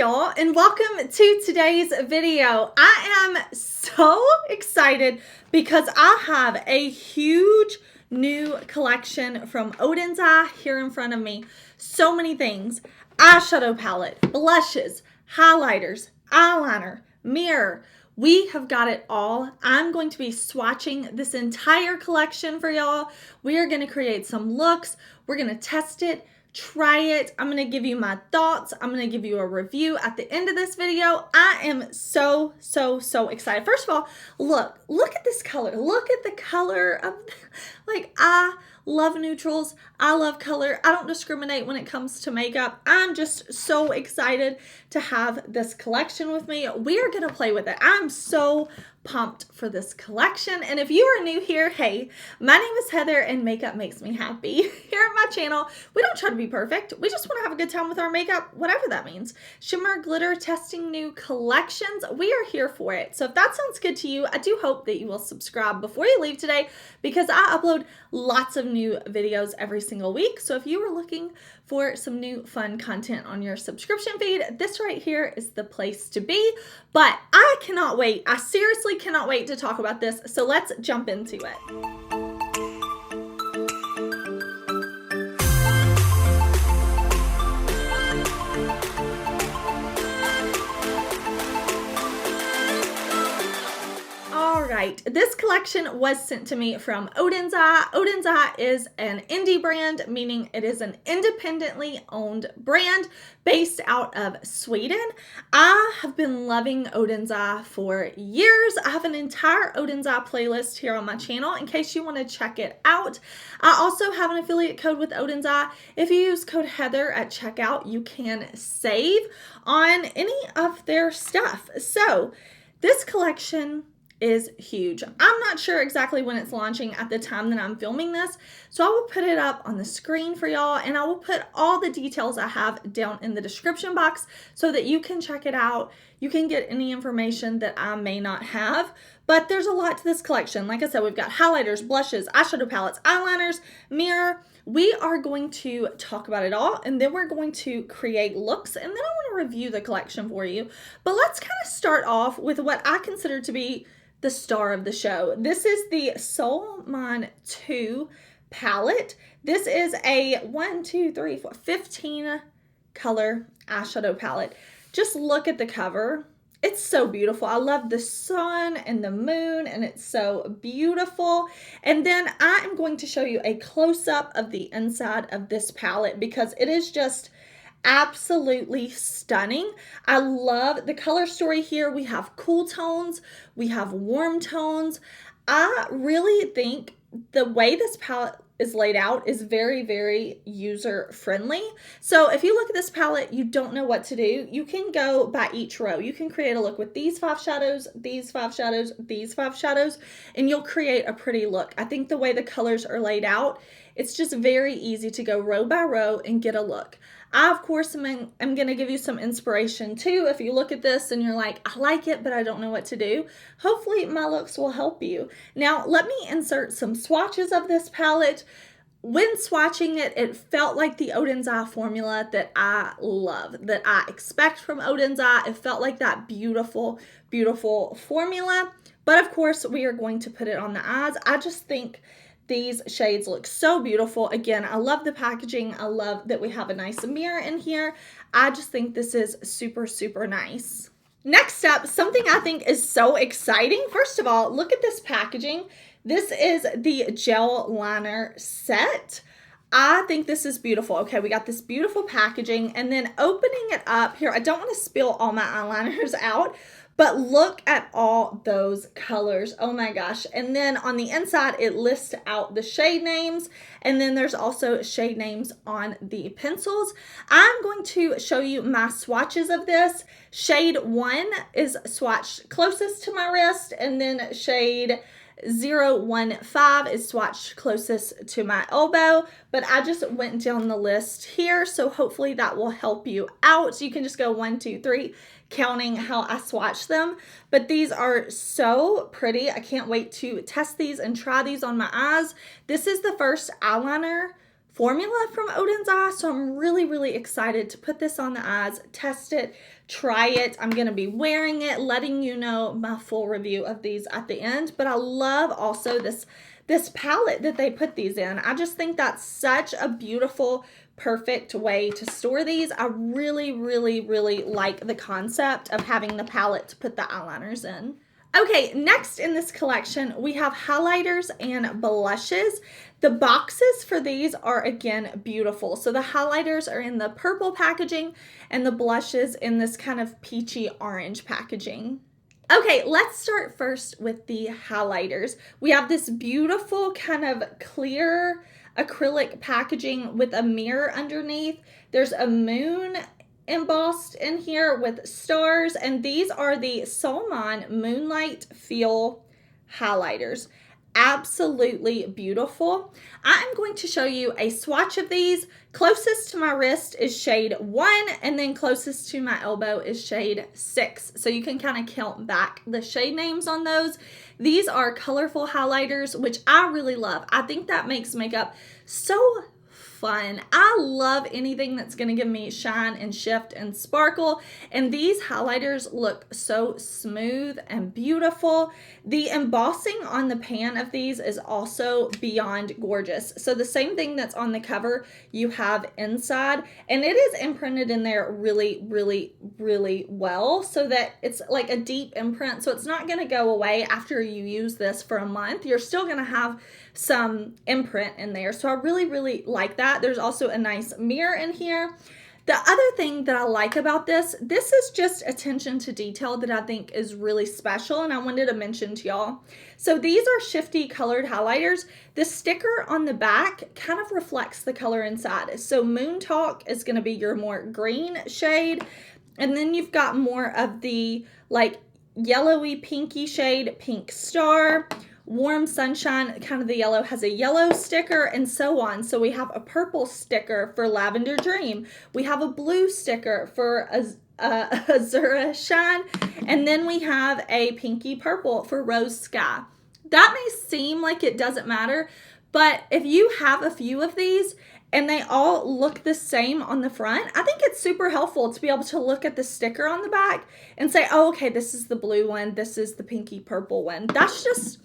y'all, and welcome to today's video. I am so excited because I have a huge new collection from Odens Eye here in front of me. So many things: eyeshadow palette, blushes, highlighters, eyeliner, mirror. We have got it all. I'm going to be swatching this entire collection for y'all. We are going to create some looks. We're going to test it, try it. I'm going to give you my thoughts. I'm going to give you a review at the end of this video. I am so excited. First of all, look at this color. Look at the color of, like, I love neutrals. I love color. I don't discriminate when it comes to makeup. I'm just so excited to have this collection with me. We are going to play with it. I'm so pumped for this collection. And if you are new here, hey, my name is Heather and makeup makes me happy. Here at my channel, we don't try to be perfect. We just want to have a good time with our makeup, whatever that means. Shimmer, glitter, testing new collections. We are here for it. So if that sounds good to you, I do hope that you will subscribe before you leave today, because I upload lots of new videos every single week. So if you are looking for some new fun content on your subscription feed, this right here is the place to be. But I cannot wait. I seriously cannot wait to talk about this. So let's jump into it. This collection was sent to me from Odens Eye. Odens Eye is an indie brand, meaning it is an independently owned brand based out of Sweden. I have been loving Odens Eye for years. I have an entire Odens Eye playlist here on my channel in case you want to check it out. I also have an affiliate code with Odens Eye. If you use code Heather at checkout, you can save on any of their stuff. So this collection is huge. I'm not sure exactly when it's launching at the time that I'm filming this, so I will put it up on the screen for y'all, and I will put all the details I have down in the description box so that you can check it out. You can get any information that I may not have, but there's a lot to this collection. Like I said, we've got highlighters, blushes, eyeshadow palettes, eyeliners, mirror. We are going to talk about it all, and then we're going to create looks, and then I want to review the collection for you. But let's kind of start off with what I consider to be the star of the show. This is the Solmane 2 palette. This is a 15 color eyeshadow palette. Just look at the cover. It's so beautiful. I love the sun and the moon, and it's so beautiful. And then I am going to show you a close-up of the inside of this palette because it is just absolutely stunning. I love the color story here. We have cool tones, we have warm tones. I really think the way this palette is laid out is very user friendly. So if you look at this palette, you don't know what to do, you can go by each row. You can create a look with these 5 shadows, these 5 shadows, these 5 shadows, and you'll create a pretty look. I think the way the colors are laid out, it's just very easy to go row by row and get a look. I, of course, am going to give you some inspiration too. If you look at this and you're like, I like it, but I don't know what to do, hopefully my looks will help you. Now, let me insert some swatches of this palette. When swatching it, it felt like the Odens Eye formula that I love, that I expect from Odens Eye. It felt like that beautiful formula. But of course, we are going to put it on the eyes. I just think these shades look so beautiful. Again, I love the packaging. I love that we have a nice mirror in here. I just think this is super nice. Next up, something I think is so exciting. First of all, look at this packaging. This is the gel liner set. I think this is beautiful. Okay, we got this beautiful packaging, and then opening it up here, I don't want to spill all my eyeliners out, but look at all those colors. Oh my gosh. And then on the inside, it lists out the shade names. And then there's also shade names on the pencils. I'm going to show you my swatches of this. Shade 1 is swatched closest to my wrist. And then shade 015 is swatched closest to my elbow, but I just went down the list here, so hopefully that will help you out. So you can just go 1, 2, 3, counting how I swatch them. But these are so pretty. I can't wait to test these and try these on my eyes. This is the first eyeliner formula from Odens Eye, so I'm really, really excited to put this on the eyes, test it, try it. I'm going to be wearing it, letting you know my full review of these at the end. But I love also this palette that they put these in. I just think that's such a beautiful, perfect way to store these. I really, really, really like the concept of having the palette to put the eyeliners in. Okay, next in this collection, we have highlighters and blushes. The boxes for these are, again, beautiful. So the highlighters are in the purple packaging and the blushes in this kind of peachy orange packaging. Okay, let's start first with the highlighters. We have this beautiful kind of clear acrylic packaging with a mirror underneath. There's a moon embossed in here with stars, and these are the Solmane Moonlight Feel highlighters. Absolutely beautiful. I'm going to show you a swatch of these. Closest to my wrist is shade 1, and then closest to my elbow is shade 6. So you can kind of count back the shade names on those. These are colorful highlighters, which I really love. I think that makes makeup so fun. I love anything that's going to give me shine and shift and sparkle, and these highlighters look so smooth and beautiful. The embossing on the pan of these is also beyond gorgeous. So the same thing that's on the cover you have inside, and it is imprinted in there really, really, really well, so that it's like a deep imprint, so it's not going to go away after you use this for a month. You're still going to have some imprint in there, so I really, really like that. There's also a nice mirror in here. The other thing that I like about this is just attention to detail that I think is really special, and I wanted to mention to y'all. So these are shifty colored highlighters. The sticker on the back kind of reflects the color inside. So Moon Talk is going to be your more green shade, and then you've got more of the like yellowy pinky shade, Pink Star. Warm Sunshine, kind of the yellow, has a yellow sticker, and so on. So we have a purple sticker for Lavender Dream. We have a blue sticker for Azura Shine, and then we have a pinky purple for Rose Sky. That may seem like it doesn't matter, but if you have a few of these and they all look the same on the front, I think it's super helpful to be able to look at the sticker on the back and say, oh, okay, this is the blue one, this is the pinky purple one. That's just...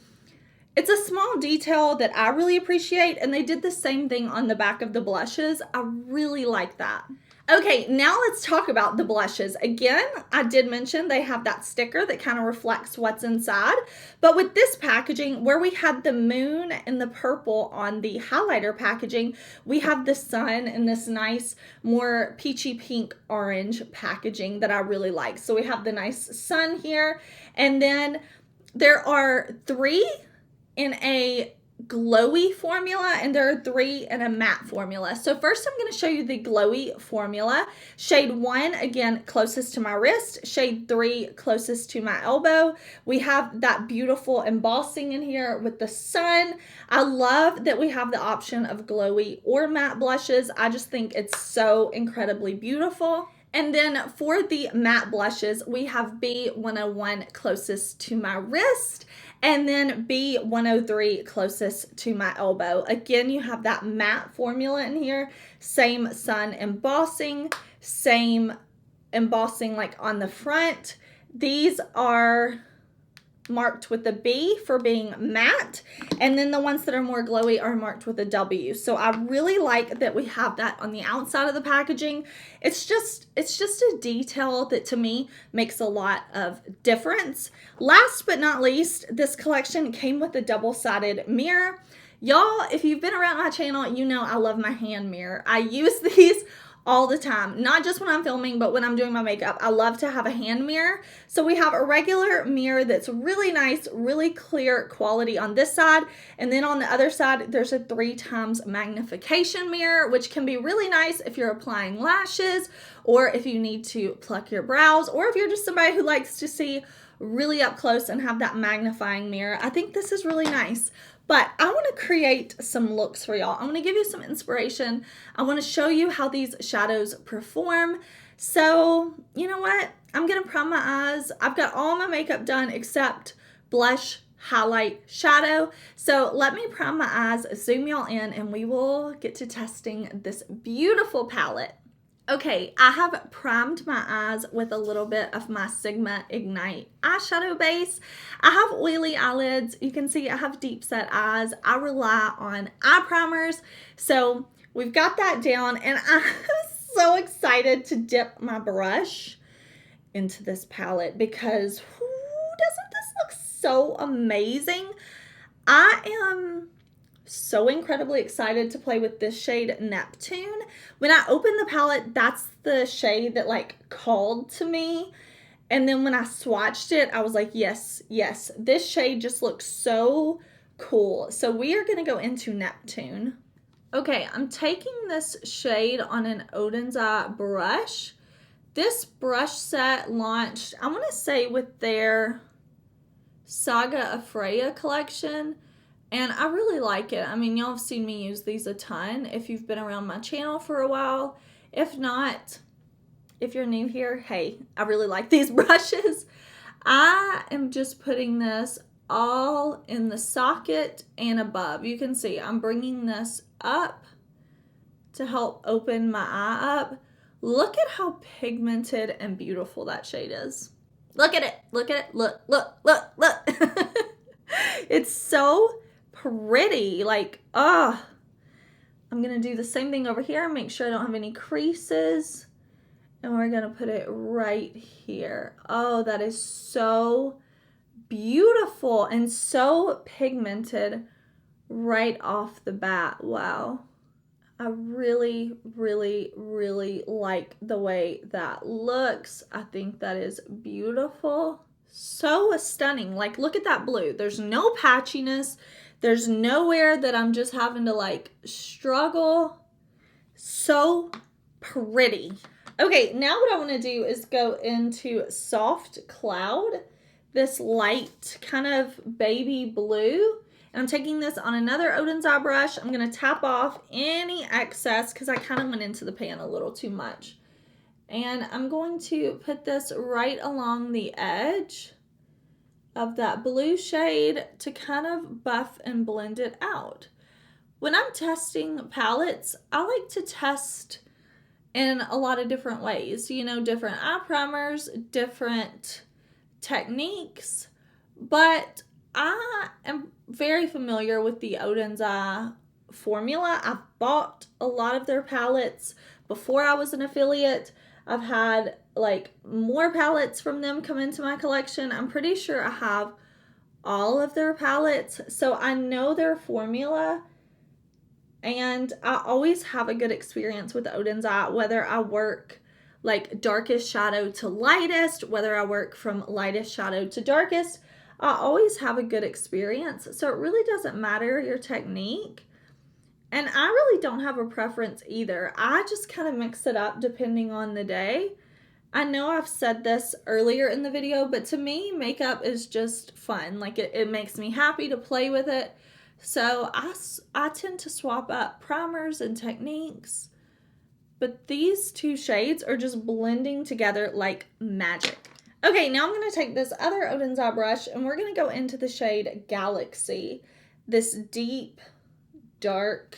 it's a small detail that I really appreciate, and they did the same thing on the back of the blushes. I really like that. Okay, now let's talk about the blushes. Again, I did mention they have that sticker that kind of reflects what's inside, but with this packaging, where we had the moon and the purple on the highlighter packaging, we have the sun in this nice, more peachy pink orange packaging that I really like. So we have the nice sun here, and then there are 3 in a glowy formula, and there are 3 in a matte formula. So first I'm going to show you the glowy formula. Shade 1, again, closest to my wrist. Shade 3, closest to my elbow. We have that beautiful embossing in here with the sun. I love that we have the option of glowy or matte blushes. I just think it's so incredibly beautiful. And then for the matte blushes, we have B101 closest to my wrist, and then B103 closest to my elbow. Again, you have that matte formula in here, same sun embossing, same embossing like on the front. These are marked with a B for being matte, and then the ones that are more glowy are marked with a W. So I really like that we have that on the outside of the packaging. It's just a detail that to me makes a lot of difference. Last but not least, this collection came with a double-sided mirror. Y'all, if you've been around my channel, you know I love my hand mirror. I use these all the time, not just when I'm filming, but when I'm doing my makeup. I love to have a hand mirror. So we have a regular mirror that's really nice, really clear quality on this side. And then on the other side, there's a 3x magnification mirror, which can be really nice if you're applying lashes, or if you need to pluck your brows, or if you're just somebody who likes to see really up close and have that magnifying mirror. I think this is really nice. But I want to create some looks for y'all. I want to give you some inspiration. I want to show you how these shadows perform. So, you know what? I'm going to prime my eyes. I've got all my makeup done except blush, highlight shadow. So let me prime my eyes, zoom y'all in, and we will get to testing this beautiful palette. Okay, I have primed my eyes with a little bit of my Sigma Ignite eyeshadow base. I have oily eyelids. You can see I have deep set eyes. I rely on eye primers. So we've got that down, and I'm so excited to dip my brush into this palette because doesn't this look so amazing? I am so incredibly excited to play with this shade Neptune. When I opened the palette, that's the shade that like called to me. And then when I swatched it, I was like, yes, yes, this shade just looks so cool. So we are going to go into Neptune. Okay, I'm taking this shade on an Odens Eye brush. This brush set launched, I want to say, with their Saga of Freya collection. And I really like it. I mean, y'all have seen me use these a ton if you've been around my channel for a while. If not, if you're new here, hey, I really like these brushes. I am just putting this all in the socket and above. You can see I'm bringing this up to help open my eye up. Look at how pigmented and beautiful that shade is. Look at it. Look at it. Look, look, look, look. It's so pretty. Like, I'm going to do the same thing over here. Make sure I don't have any creases. And we're going to put it right here. Oh, that is so beautiful and so pigmented right off the bat. Wow. I really, really, really like the way that looks. I think that is beautiful. So stunning. Like, look at that blue. There's no patchiness. There's nowhere that I'm just having to like struggle. So pretty. Okay, now what I want to do is go into Soft Cloud, this light kind of baby blue. And I'm taking this on another Odens Eye brush. I'm going to tap off any excess because I kind of went into the pan a little too much. And I'm going to put this right along the edge of that blue shade to kind of buff and blend it out. When I'm testing palettes, I like to test in a lot of different ways. You know, different eye primers, different techniques, but I am very familiar with the Odens Eye formula. I've bought a lot of their palettes before I was an affiliate. I've had like more palettes from them come into my collection. I'm pretty sure I have all of their palettes, so I know their formula, and I always have a good experience with Odens Eye, whether I work like darkest shadow to lightest, whether I work from lightest shadow to darkest. I always have a good experience, so it really doesn't matter your technique. And I really don't have a preference either. I just kind of mix it up depending on the day. I know I've said this earlier in the video, but to me, makeup is just fun. Like, it makes me happy to play with it. So I tend to swap up primers and techniques. But these two shades are just blending together like magic. Okay, now I'm going to take this other Odens Eye brush and we're going to go into the shade Galaxy. This deep, dark,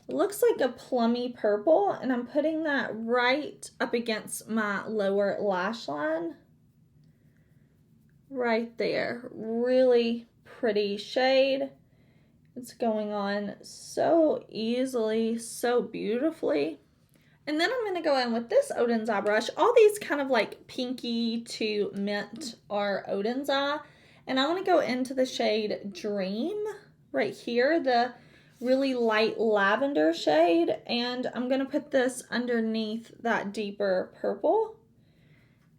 looks like a plummy purple, and I'm putting that right up against my lower lash line. Right there. Really pretty shade. It's going on so easily, so beautifully. And then I'm going to go in with this Odens Eye brush. All these kind of like pinky to mint are Odens Eye. And I want to go into the shade Dream right here, the really light lavender shade. And I'm going to put this underneath that deeper purple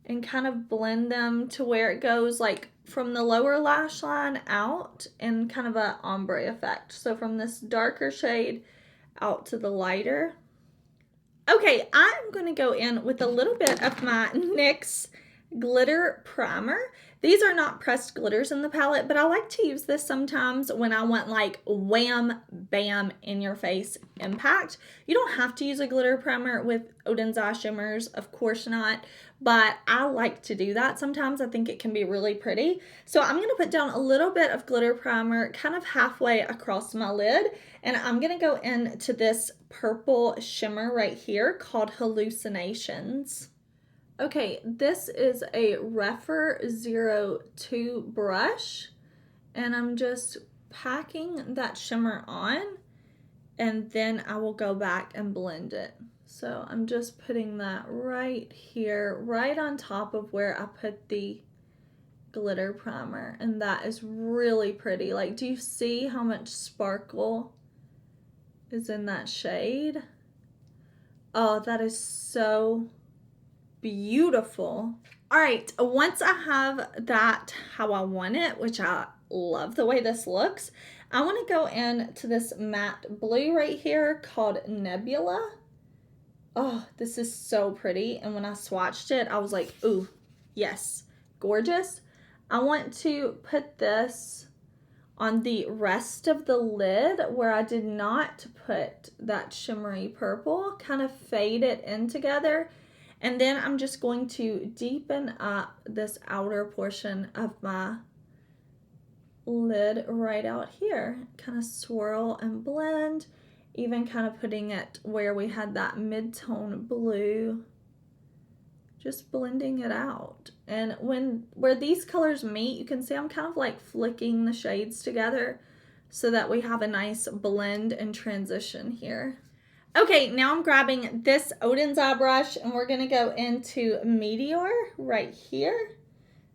and kind of blend them to where it goes like from the lower lash line out in kind of a ombre effect. So from this darker shade out to the lighter. Okay, I'm going to go in with a little bit of my NYX glitter primer. These are not pressed glitters in the palette, but I like to use this sometimes when I want like wham, bam, in your face impact. You don't have to use a glitter primer with Odens Eye shimmers, of course not, but I like to do that sometimes. I think it can be really pretty. So I'm going to put down a little bit of glitter primer kind of halfway across my lid, and I'm going to go into this purple shimmer right here called Hallucinations. Okay, this is a Rephr 02 brush, and I'm just packing that shimmer on, and then I will go back and blend it. So I'm just putting that right here, right on top of where I put the glitter primer, and that is really pretty. Like, do you see how much sparkle is in that shade? Oh, that is so beautiful. All right, once I have that how I want it, which I love the way this looks, I want to go into this matte blue right here called Nebula. Oh, this is so pretty. And when I swatched it, I was like, ooh, yes, gorgeous. I want to put this on the rest of the lid where I did not put that shimmery purple, kind of fade it in together. And then I'm just going to deepen up this outer portion of my lid right out here. Kind of swirl and blend, even kind of putting it where we had that mid-tone blue, just blending it out. And where these colors meet, you can see I'm kind of like flicking the shades together so that we have a nice blend and transition here. Okay, now I'm grabbing this Odens Eye brush, and we're going to go into Meteor right here.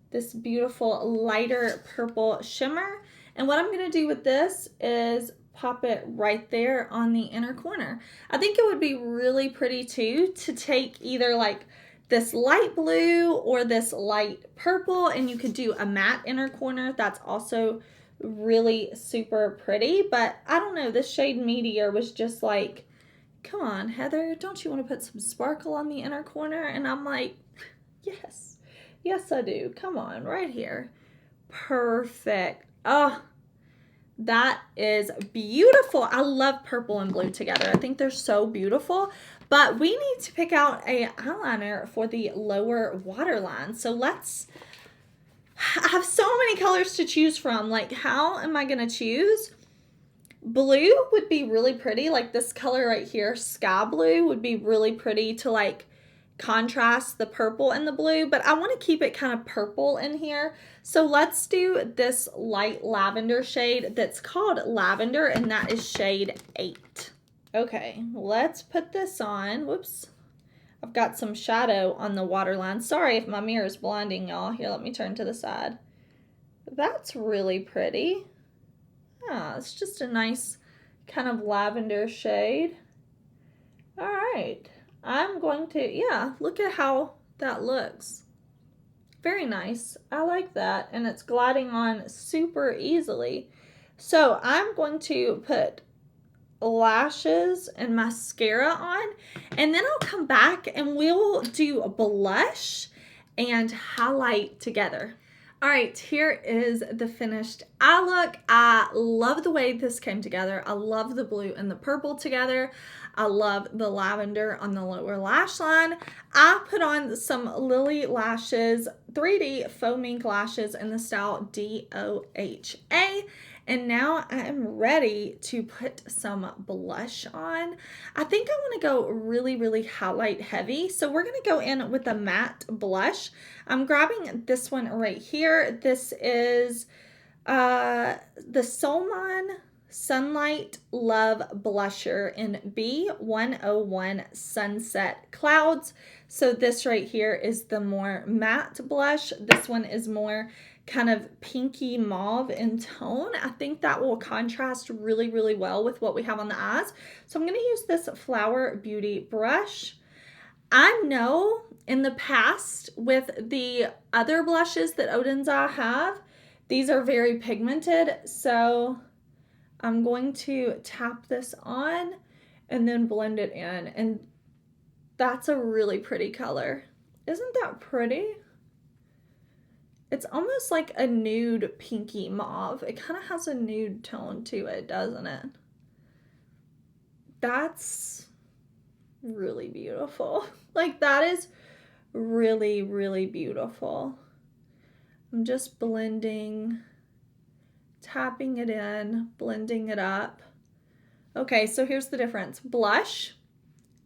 This beautiful lighter purple shimmer. And what I'm going to do with this is pop it right there on the inner corner. I think it would be really pretty too to take either like this light blue or this light purple, and you could do a matte inner corner. That's also really super pretty. But I don't know, this shade Meteor was just like, come on, Heather, don't you want to put some sparkle on the inner corner? And I'm like, yes, yes I do. Come on, right here. Perfect. Oh, that is beautiful. I love purple and blue together. I think they're so beautiful. But we need to pick out a eyeliner for the lower waterline. So I have so many colors to choose from. Like, how am I going to choose? Blue would be really pretty, like this color right here, sky blue, would be really pretty to like contrast the purple and the blue, but I want to keep it kind of purple in here. So let's do this light lavender shade that's called Lavender, and that is shade 8. Okay, let's put this on. Whoops. I've got some shadow on the waterline. Sorry if my mirror is blinding y'all. Here, let me turn to the side. That's really pretty. Yeah, it's just a nice kind of lavender shade. All right, I'm going to, yeah, look at how that looks. Very nice. I like that, and it's gliding on super easily. So I'm going to put lashes and mascara on, and then I'll come back and we'll do a blush and highlight together. All right, here is the finished eye look. I love the way this came together. I love the blue and the purple together. I love the lavender on the lower lash line. I put on some Lily Lashes 3D foam ink lashes in the style DOHA. And now I am ready to put some blush on. I think I want to go really, really highlight heavy. So we're going to go in with a matte blush. I'm grabbing this one right here. This is the Solmane Sunlight Love Blusher in B101 Sunset Clouds. So this right here is the more matte blush. This one is more kind of pinky mauve in tone. I think that will contrast really, really well with what we have on the eyes. So I'm going to use this Flower Beauty brush. I know in the past with the other blushes that Odens Eye have, these are very pigmented. So I'm going to tap this on and then blend it in. And that's a really pretty color. Isn't that pretty? It's almost like a nude pinky mauve. It kind of has a nude tone to it, doesn't it? That's really beautiful. Like, that is Really, really beautiful. I'm just blending, tapping it in, blending it up. Okay, so here's the difference. Blush,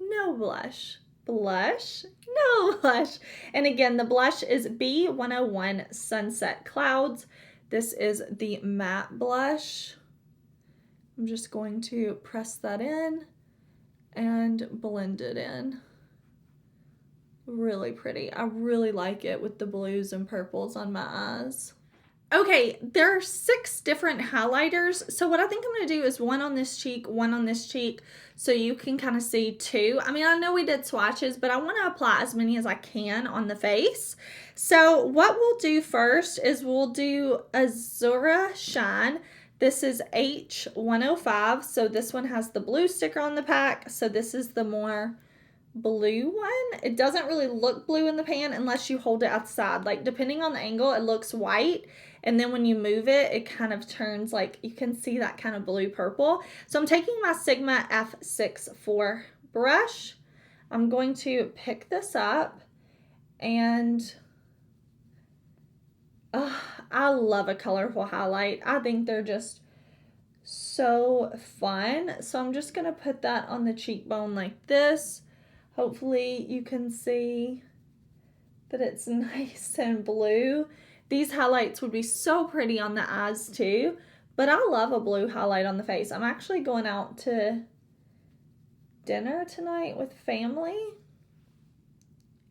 no blush. Blush, no blush. And again, the blush is B101 Sunset Clouds. This is the matte blush. I'm just going to press that in and blend it in. Really pretty. I really like it with the blues and purples on my eyes. Okay, there are 6 different highlighters. So what I think I'm going to do is one on this cheek, one on this cheek, so you can kind of see 2. I mean, I know we did swatches, but I want to apply as many as I can on the face. So what we'll do first is we'll do Azura Shine. This is H105. So this one has the blue sticker on the pack. So this is the more blue one. It doesn't really look blue in the pan unless you hold it outside. Like, depending on the angle, it looks white, and then when you move it, it kind of turns, like, you can see that kind of blue purple. So I'm taking my Sigma F64 brush. I'm going to pick this up, and I love a colorful highlight. I think they're just so fun. So I'm just gonna put that on the cheekbone like this. Hopefully you can see that it's nice and blue. These highlights would be so pretty on the eyes too, but I love a blue highlight on the face. I'm actually going out to dinner tonight with family.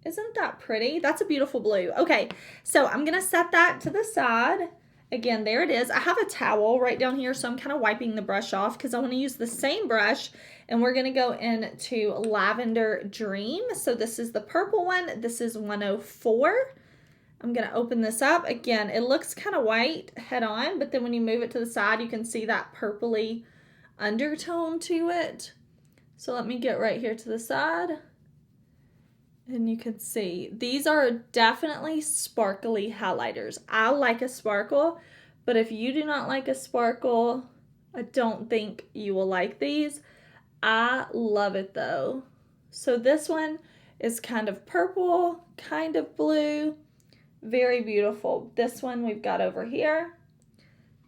Isn't that pretty? That's a beautiful blue. Okay, so I'm gonna set that to the side. Again, there it is. I have a towel right down here, so I'm kind of wiping the brush off because I want to use the same brush, and we're going to go into Lavender Dream. So this is the purple one. This is 104. I'm going to open this up. Again, it looks kind of white head on, but then when you move it to the side, you can see that purpley undertone to it. So let me get right here to the side. And you can see, these are definitely sparkly highlighters. I like a sparkle, but if you do not like a sparkle, I don't think you will like these. I love it though. So this one is kind of purple, kind of blue, very beautiful. This one we've got over here.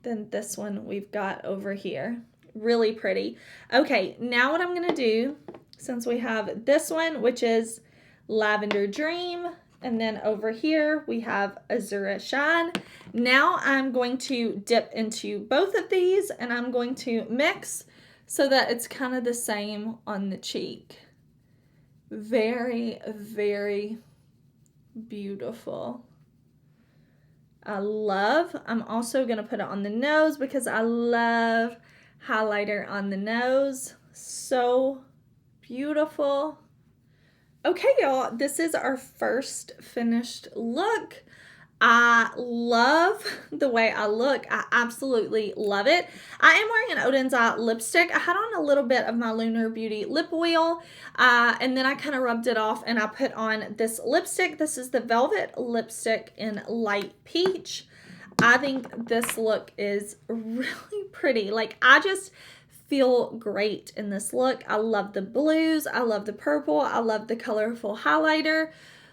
Then this one we've got over here. Really pretty. Okay, now what I'm gonna do, since we have this one, which is Lavender Dream, and then over here we have Azura Shine. Now I'm going to dip into both of these, and I'm going to mix so that it's kind of the same on the cheek. Very, very beautiful. I'm also going to put it on the nose because I love highlighter on the nose. So beautiful. Okay, y'all, this is our first finished look. I love the way I look. I absolutely love it. I am wearing an Oden's Eye lipstick. I had on a little bit of my Lunar Beauty lip oil, and then I kind of rubbed it off, and I put on this lipstick. This is the Velvet lipstick in Light Peach. I think this look is really pretty. Like, I just feel great in this look. I love the blues. I love the purple. I love the colorful highlighter.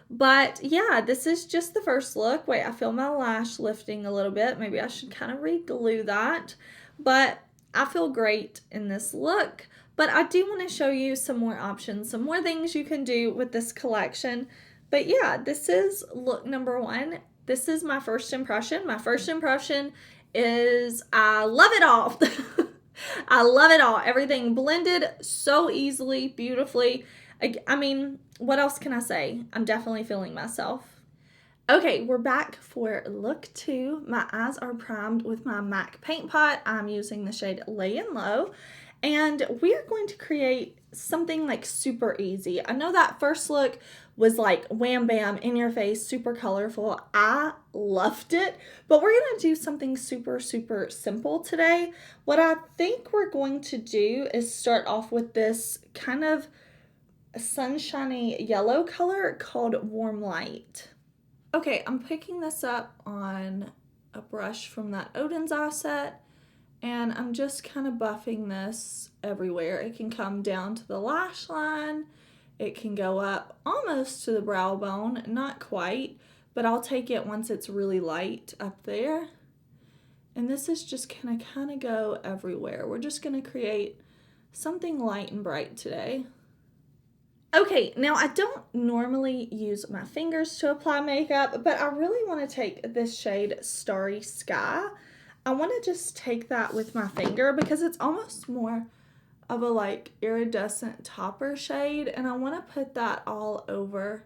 But yeah, this is just the first look. Wait, I feel my lash lifting a little bit. Maybe I should kind of re-glue that. But I feel great in this look. But I do want to show you some more options, some more things you can do with this collection. But yeah, this is look number 1. This is my first impression. My first impression is I love it all. I love it all. Everything blended so easily, beautifully. I mean, what else can I say? I'm definitely feeling myself. Okay, we're back for look 2. My eyes are primed with my MAC paint pot. I'm using the shade Lay Low, and we are going to create something like super easy. I know that first look was like wham bam in your face, super colorful. I loved it, but we're gonna do something super, super simple today. What I think we're going to do is start off with this kind of sunshiny yellow color called Warm Light. Okay, I'm picking this up on a brush from that Oden's Eye set, and I'm just kind of buffing this everywhere. It can come down to the lash line. It can go up almost to the brow bone, not quite, but I'll take it once it's really light up there. And this is just gonna kind of go everywhere. We're just gonna create something light and bright today. Okay, now I don't normally use my fingers to apply makeup, but I really want to take this shade Starry Sky. I want to just take that with my finger because it's almost more of a like iridescent topper shade, and I want to put that all over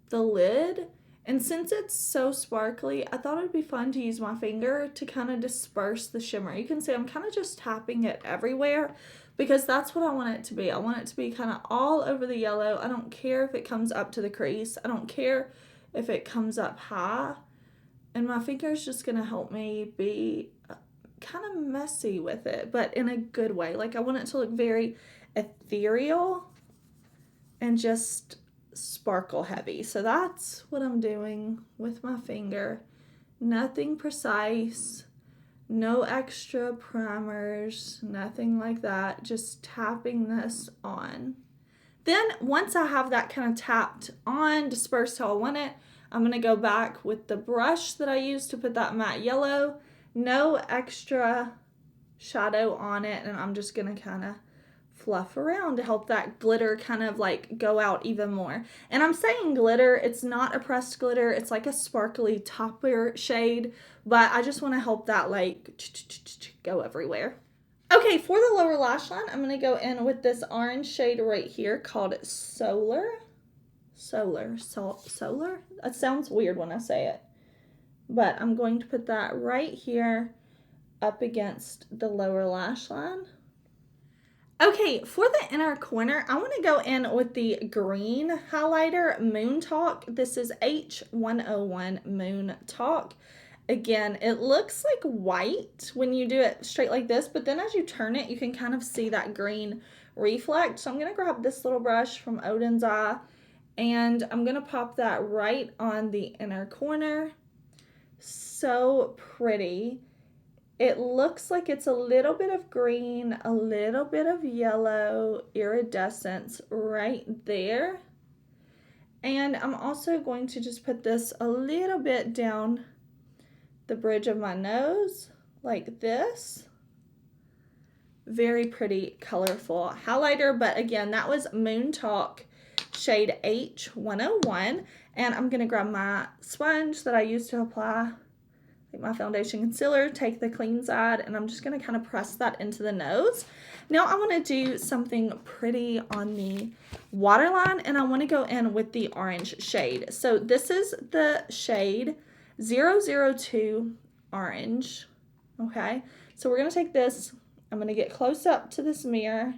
the lid. And since it's so sparkly, I thought it'd be fun to use my finger to kind of disperse the shimmer. You can see I'm kind of just tapping it everywhere because that's what I want it to be. I want it to be kind of all over the yellow. I don't care if it comes up to the crease. I don't care if it comes up high. And my finger is just going to help me be kind of messy with it, but in a good way. Like I want it to look very ethereal and just sparkle heavy. So that's what I'm doing with my finger. Nothing precise, no extra primers, nothing like that. Just tapping this on. Then once I have that kind of tapped on, dispersed how I want it, I'm going to go back with the brush that I used to put that matte yellow. No extra shadow on it, and I'm just going to kind of fluff around to help that glitter kind of like go out even more. And I'm saying glitter, it's not a pressed glitter, it's like a sparkly topper shade, but I just want to help that like go everywhere. Okay, for the lower lash line, I'm going to go in with this orange shade right here called Solar. That sounds weird when I say it, but I'm going to put that right here up against the lower lash line. Okay, for the inner corner, I want to go in with the green highlighter Moon Talk. This is H101 Moon Talk. Again, it looks like white when you do it straight like this, but then as you turn it, you can kind of see that green reflect. So I'm going to grab this little brush from Odens Eye, and I'm going to pop that right on the inner corner. So pretty. It looks like it's a little bit of green, a little bit of yellow iridescence right there. And I'm also going to just put this a little bit down the bridge of my nose like this. Very pretty, colorful highlighter. But again, that was Moon Talk shade H101. And I'm going to grab my sponge that I used to apply my foundation concealer, take the clean side, and I'm just going to kind of press that into the nose. Now I want to do something pretty on the waterline, and I want to go in with the orange shade. So this is the shade 002 Orange. Okay, so we're going to take this, I'm going to get close up to this mirror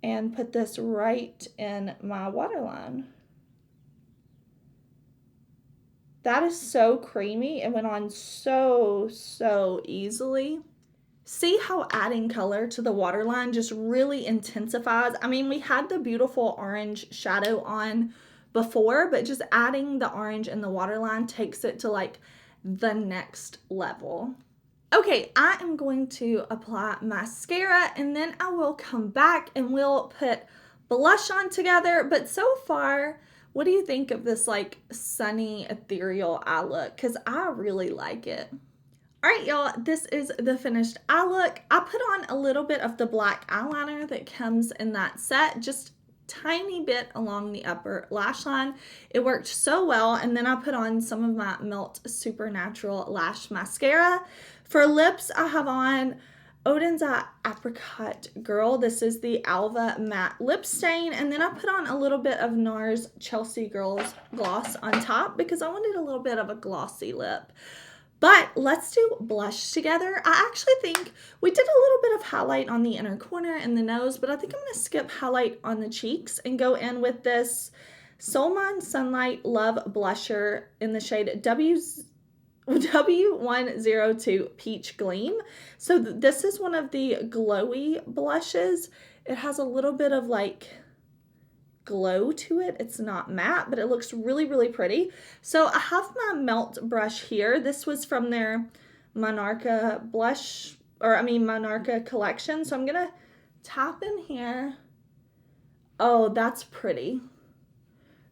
and put this right in my waterline. That is so creamy. It went on so easily. See how adding color to the waterline just really intensifies. I mean, we had the beautiful orange shadow on before, but just adding the orange in the waterline takes it to like the next level. Okay, I am going to apply mascara, and then I will come back and we'll put blush on together. But so far, what do you think of this like sunny ethereal eye look? Because I really like it. All right, y'all, this is the finished eye look. I put on a little bit of the black eyeliner that comes in that set, just tiny bit along the upper lash line. It worked so well. And then I put on some of my Melt Supernatural Lash Mascara. For lips, I have on Odens Eye Apricot Girl. This is the Alva Matte Lip Stain. And then I put on a little bit of NARS Chelsea Girls Gloss on top because I wanted a little bit of a glossy lip. But let's do blush together. I actually think we did a little bit of highlight on the inner corner and the nose, but I think I'm going to skip highlight on the cheeks and go in with this Solmane Sunlight Love Blusher in the shade W102 Peach Gleam. So this is one of the glowy blushes. It has a little bit of like glow to it. It's not matte, but it looks really pretty. So I have my Melt brush here. This was from their Monarcha Monarcha collection. So I'm gonna tap in here Oh, that's pretty.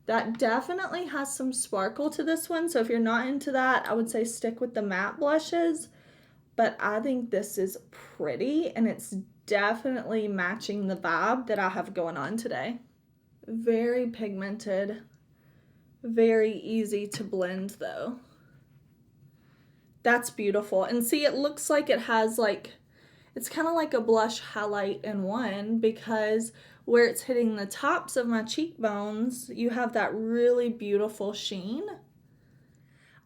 That definitely has some sparkle to this one. So if you're not into that, I would say stick with the matte blushes. But I think this is pretty, and it's definitely matching the vibe that I have going on today. Very pigmented. Very easy to blend though. That's beautiful. And see, it looks like it has like, it's kind of like a blush highlight in one, because where it's hitting the tops of my cheekbones, you have that really beautiful sheen.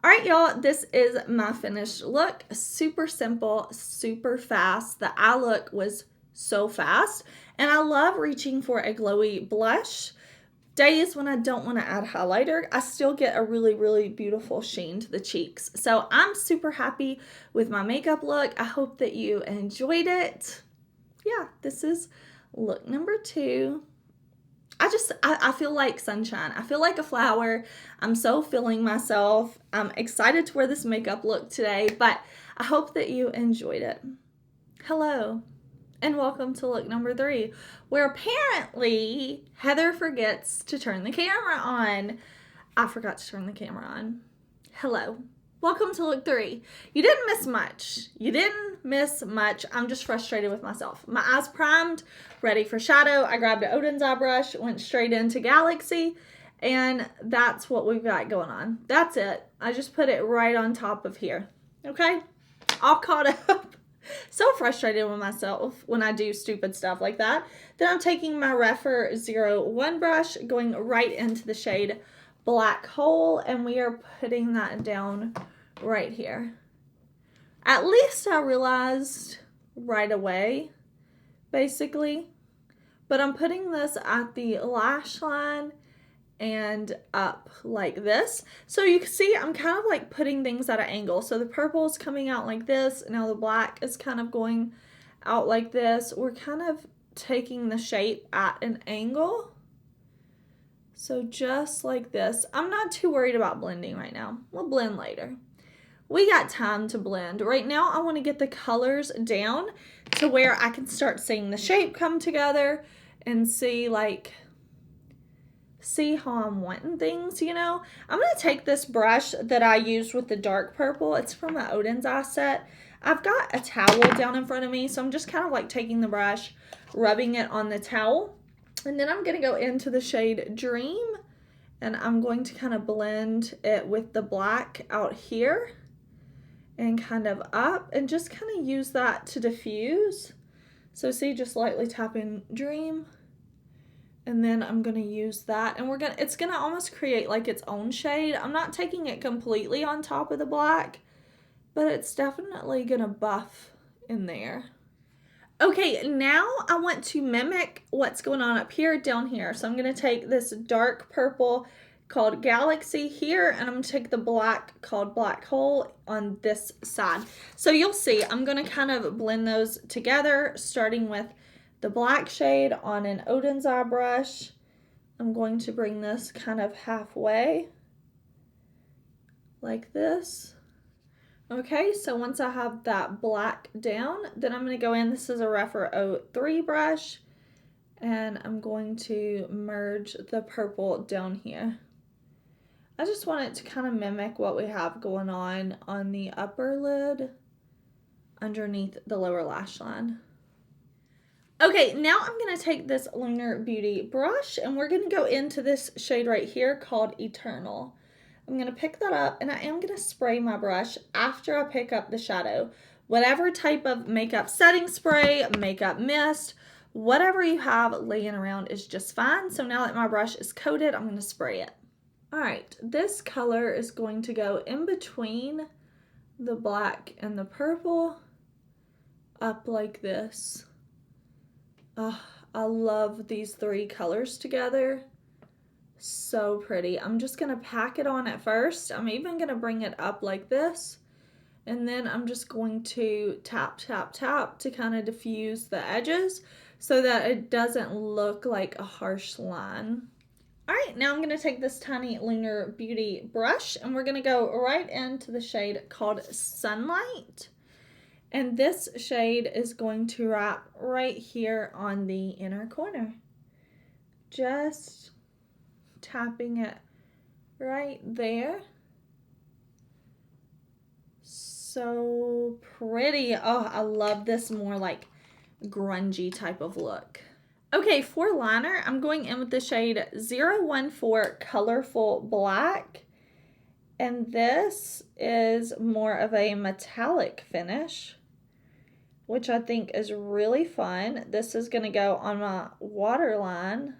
All right, y'all, this is my finished look. Super simple, super fast. The eye look was so fast, and I love reaching for a glowy blush. Days when I don't want to add highlighter, I still get a really, really beautiful sheen to the cheeks. So I'm super happy with my makeup look. I hope that you enjoyed it. Yeah, this is look number 2. I feel like sunshine. I feel like a flower. I'm so feeling myself. I'm excited to wear this makeup look today, but I hope that you enjoyed it. Hello, and welcome to look number 3, where apparently Heather forgets to turn the camera on. I forgot to turn the camera on. Hello. Welcome to look 3. You didn't miss much. You didn't miss much. I'm just frustrated with myself. My eyes primed, ready for shadow. I grabbed an Odens eye brush, went straight into Galaxy, and that's what we've got going on. That's it. I just put it right on top of here. Okay? All caught up. So frustrated with myself when I do stupid stuff like that. Then I'm taking my Refer 01 brush, going right into the shade Black Hole, and we are putting that down right here. At least I realized right away, basically. But I'm putting this at the lash line and up like this. So you can see I'm kind of like putting things at an angle. So the purple is coming out like this. Now the black is kind of going out like this. We're kind of taking the shape at an angle. So just like this. I'm not too worried about blending right now. We'll blend later. We got time to blend. Right now I want to get the colors down to where I can start seeing the shape come together and see how I'm wanting things, you know. I'm going to take this brush that I used with the dark purple. It's from my Odens Eye set. I've got a towel down in front of me, so I'm just kind of like taking the brush, rubbing it on the towel. And then I'm going to go into the shade Dream, and I'm going to kind of blend it with the black out here and kind of up, and just kind of use that to diffuse. So see, just lightly tapping Dream, and then I'm going to use that, and it's going to almost create like its own shade. I'm not taking it completely on top of the black, but it's definitely going to buff in there. Okay, now I want to mimic what's going on up here, down here. So I'm going to take this dark purple called Galaxy here, and I'm going to take the black called Black Hole on this side. So you'll see, I'm going to kind of blend those together, starting with the black shade on an Odens Eye brush. I'm going to bring this kind of halfway, like this. Okay, so once I have that black down, then I'm going to go in. This is a Refer 03 brush, and I'm going to merge the purple down here. I just want it to kind of mimic what we have going on the upper lid underneath the lower lash line. Okay, now I'm going to take this Lunar Beauty brush, and we're going to go into this shade right here called Eternal. I'm going to pick that up, and I am going to spray my brush after I pick up the shadow. Whatever type of makeup setting spray, makeup mist, whatever you have laying around is just fine. So now that my brush is coated, I'm going to spray it. All right, this color is going to go in between the black and the purple, up like this. I love these 3 colors together. So pretty. I'm just going to pack it on at first. I'm even going to bring it up like this. And then I'm just going to tap, tap, tap to kind of diffuse the edges so that it doesn't look like a harsh line. All right, now I'm going to take this tiny Lunar Beauty brush, and we're going to go right into the shade called Sunlight. And this shade is going to wrap right here on the inner corner. just tapping it right there. So pretty. Oh, I love this more like grungy type of look. Okay, for liner, I'm going in with the shade 014 Colorful Black. And this is more of a metallic finish, which I think is really fun. This is going to go on my waterline.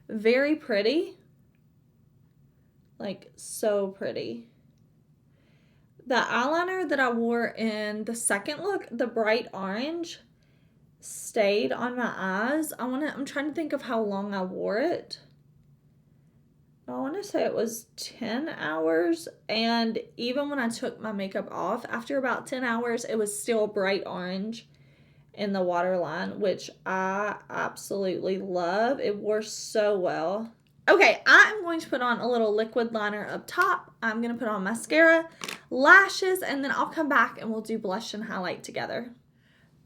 Very pretty. Like, so pretty. The eyeliner that I wore in the second look, the bright orange, stayed on my eyes. I'm trying to think of how long I wore it. I want to say it was 10 hours, and even when I took my makeup off, after about 10 hours, it was still bright orange in the waterline, which I absolutely love. It wore so well. Okay, I'm going to put on a little liquid liner up top. I'm going to put on mascara, lashes, and then I'll come back and we'll do blush and highlight together.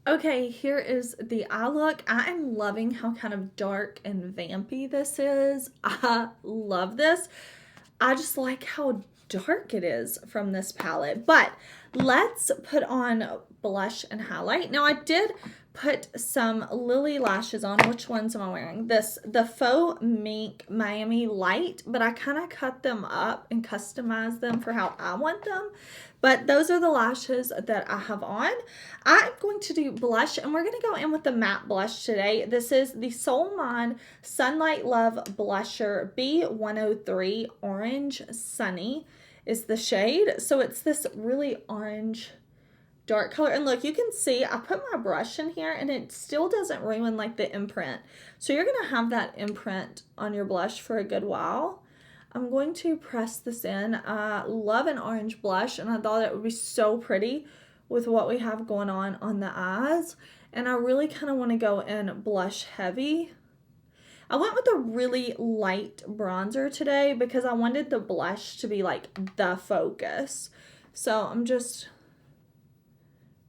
Okay, here is the eye look. I am loving how kind of dark and vampy this is. I love this. I just like how dark it is from this palette. But let's put on blush and highlight. Now, I did put some Lily lashes on. Which ones am I wearing? The Faux Mink Miami Light, but I kind of cut them up and customized them for how I want them. But those are the lashes that I have on. I'm going to do blush, and we're going to go in with the matte blush today. This is the Solmane Sunlight Love Blusher B103 Orange Sunny is the shade. So it's this really orange dark color. And look, you can see I put my brush in here and it still doesn't ruin like the imprint. So you're going to have that imprint on your blush for a good while. I'm going to press this in. I love an orange blush, and I thought it would be so pretty with what we have going on the eyes. And I really kind of want to go in blush heavy. I went with a really light bronzer today because I wanted the blush to be like the focus. So I'm just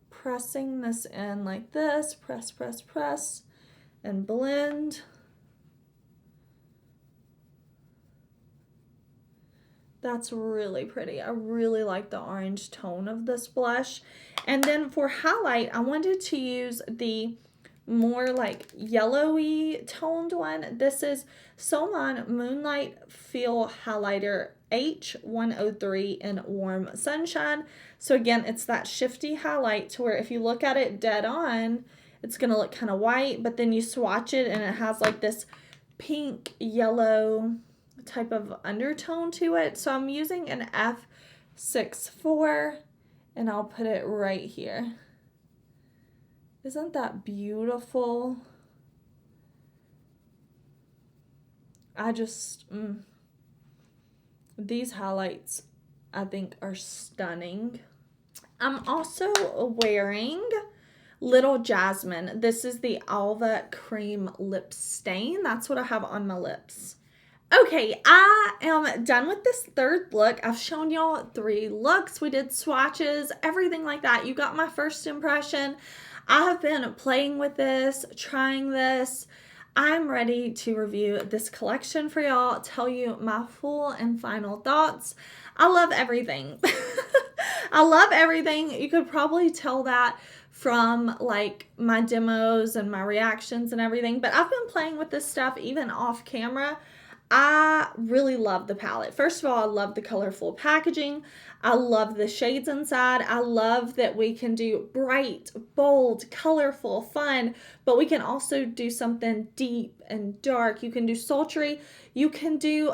pressing this in like this. Press, press, press, and blend. That's really pretty. I really like the orange tone of this blush. And then for highlight, I wanted to use the more like yellowy toned one. This is Solmane Moonlight Feel Highlighter H103 in Warm Sunshine. So again, it's that shifty highlight to where if you look at it dead on, it's going to look kind of white, but then you swatch it and it has like this pink, yellow type of undertone to it. So I'm using an F64 and I'll put it right here. Isn't that beautiful? I just, these highlights I think are stunning. I'm also wearing Little Jasmine. This is the Alva Cream Lip Stain. That's what I have on my lips. Okay, I am done with this third look. I've shown y'all 3 looks. We did swatches, everything like that. You got my first impression. I have been playing with this, trying this. I'm ready to review this collection for y'all, tell you my full and final thoughts. I love everything. I love everything. You could probably tell that from like my demos and my reactions and everything, but I've been playing with this stuff even off camera. I really love the palette. First of all, I love the colorful packaging. I love the shades inside. I love that we can do bright, bold, colorful, fun, but we can also do something deep and dark. You can do sultry. You can do,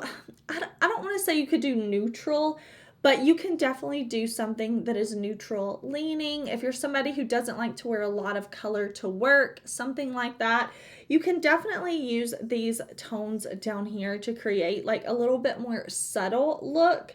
I don't want to say you could do neutral, but you can definitely do something that is neutral leaning. If you're somebody who doesn't like to wear a lot of color to work, something like that, you can definitely use these tones down here to create like a little bit more subtle look.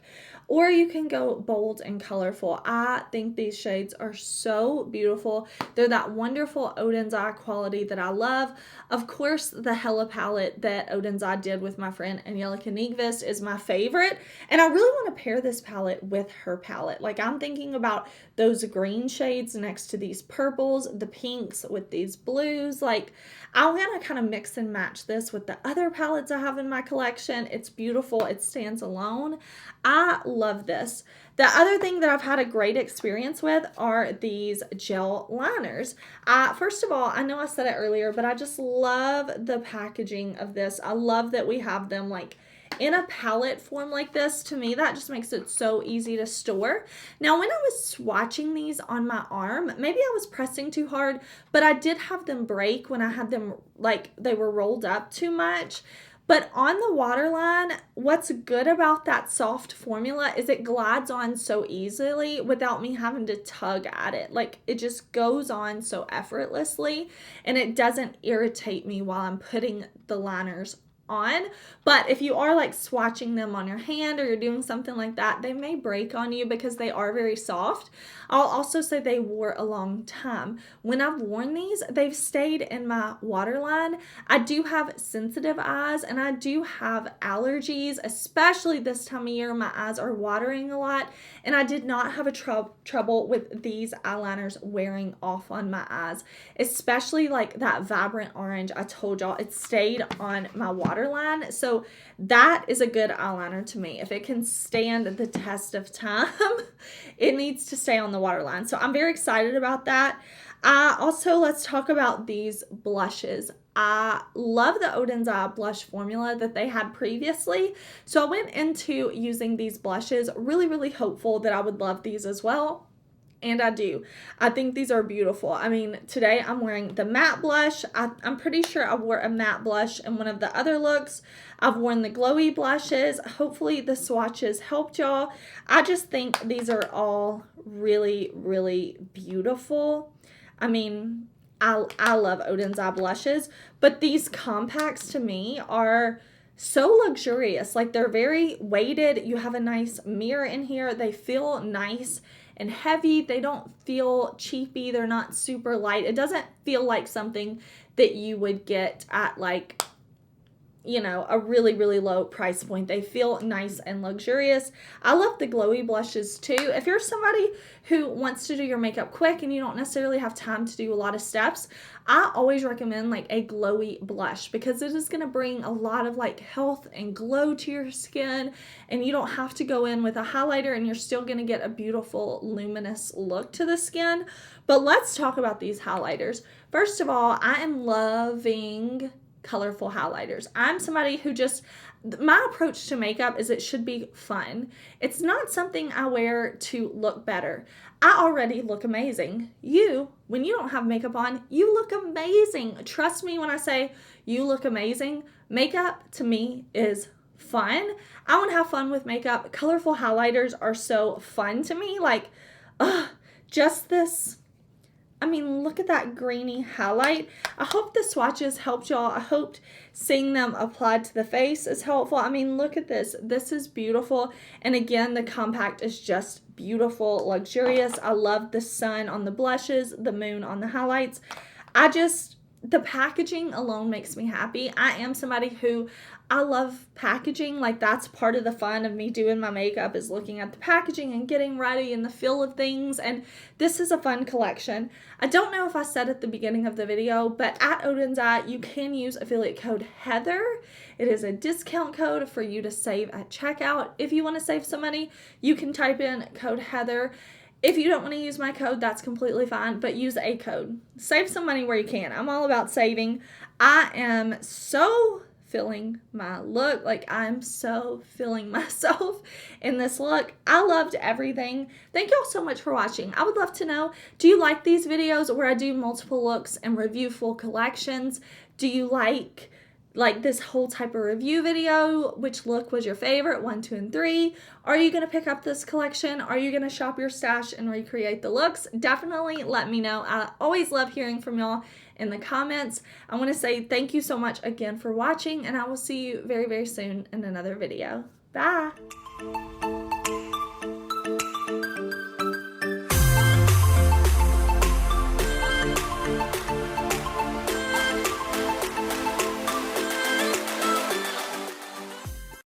or you can go bold and colorful. I think these shades are so beautiful. They're that wonderful Odens Eye quality that I love. Of course, the Hella palette that Odens Eye did with my friend Angelica Nyqvist is my favorite, and I really want to pair this palette with her palette. Like, I'm thinking about those green shades next to these purples, the pinks with these blues. Like, I want to kind of mix and match this with the other palettes I have in my collection. It's beautiful. It stands alone. I love this. The other thing that I've had a great experience with are these gel liners. First of all, I know I said it earlier, but I just love the packaging of this. I love that we have them like in a palette form like this. To me, that just makes it so easy to store. Now, when I was swatching these on my arm, maybe I was pressing too hard, but I did have them break when I had them, like, they were rolled up too much. But on the waterline, what's good about that soft formula is it glides on so easily without me having to tug at it. Like, it just goes on so effortlessly, and it doesn't irritate me while I'm putting the liners on. But if you are like swatching them on your hand or you're doing something like that, they may break on you because they are very soft. I'll also say they wore a long time. When I've worn these, they've stayed in my waterline. I do have sensitive eyes and I do have allergies, especially this time of year. My eyes are watering a lot, and I did not have a trouble with these eyeliners wearing off on my eyes, especially like that vibrant orange. I told y'all it stayed on my waterline, so that is a good eyeliner to me. If it can stand the test of time, it needs to stay on the waterline. So I'm very excited about that. Also, let's talk about these blushes. I love the Odens Eye blush formula that they had previously. So I went into using these blushes really hopeful that I would love these as well. And I do. I think these are beautiful. I mean, today I'm wearing the matte blush. I'm pretty sure I wore a matte blush in one of the other looks. I've worn the glowy blushes. Hopefully the swatches helped y'all. I just think these are all really beautiful. I mean, I love Odens Eye blushes, but these compacts to me are so luxurious. Like, they're very weighted. You have a nice mirror in here. They feel nice and heavy. They don't feel cheapy. They're not super light. It doesn't feel like something that you would get at, like, you know, a really low price point. They feel nice and luxurious. I love the glowy blushes too. If you're somebody who wants to do your makeup quick and you don't necessarily have time to do a lot of steps, I always recommend like a glowy blush, because it is going to bring a lot of like health and glow to your skin, and you don't have to go in with a highlighter, and you're still going to get a beautiful luminous look to the skin. But let's talk about these highlighters. First of all, I am loving colorful highlighters. I'm somebody who just, my approach to makeup is it should be fun. It's not something I wear to look better. I already look amazing. When you don't have makeup on, you look amazing. Trust me when I say you look amazing. Makeup to me is fun. I want to have fun with makeup. Colorful highlighters are so fun to me. Like, just this, I mean, look at that greeny highlight. I hope the swatches helped y'all. I hoped seeing them applied to the face is helpful. I mean, look at this. This is beautiful. And again, the compact is just beautiful, luxurious. I love the sun on the blushes, the moon on the highlights. The packaging alone makes me happy. I am somebody who, I love packaging. Like, that's part of the fun of me doing my makeup, is looking at the packaging and getting ready and the feel of things. And this is a fun collection. I don't know if I said at the beginning of the video, but at Odens Eye, you can use affiliate code Heather. It is a discount code for you to save at checkout. If you want to save some money, you can type in code Heather. If you don't want to use my code, that's completely fine, but use a code. Save some money where you can. I'm all about saving. I am so feeling my look. Like, I'm so feeling myself in this look. I loved everything. Thank y'all so much for watching. I would love to know, do you like these videos where I do multiple looks and review full collections? Do you like this whole type of review video? Which look was your favorite, 1, 2, and 3? Are you going to pick up this collection? Are you going to shop your stash and recreate the looks? Definitely let me know. I always love hearing from y'all in the comments. I want to say thank you so much again for watching, and I will see you very soon in another video. Bye!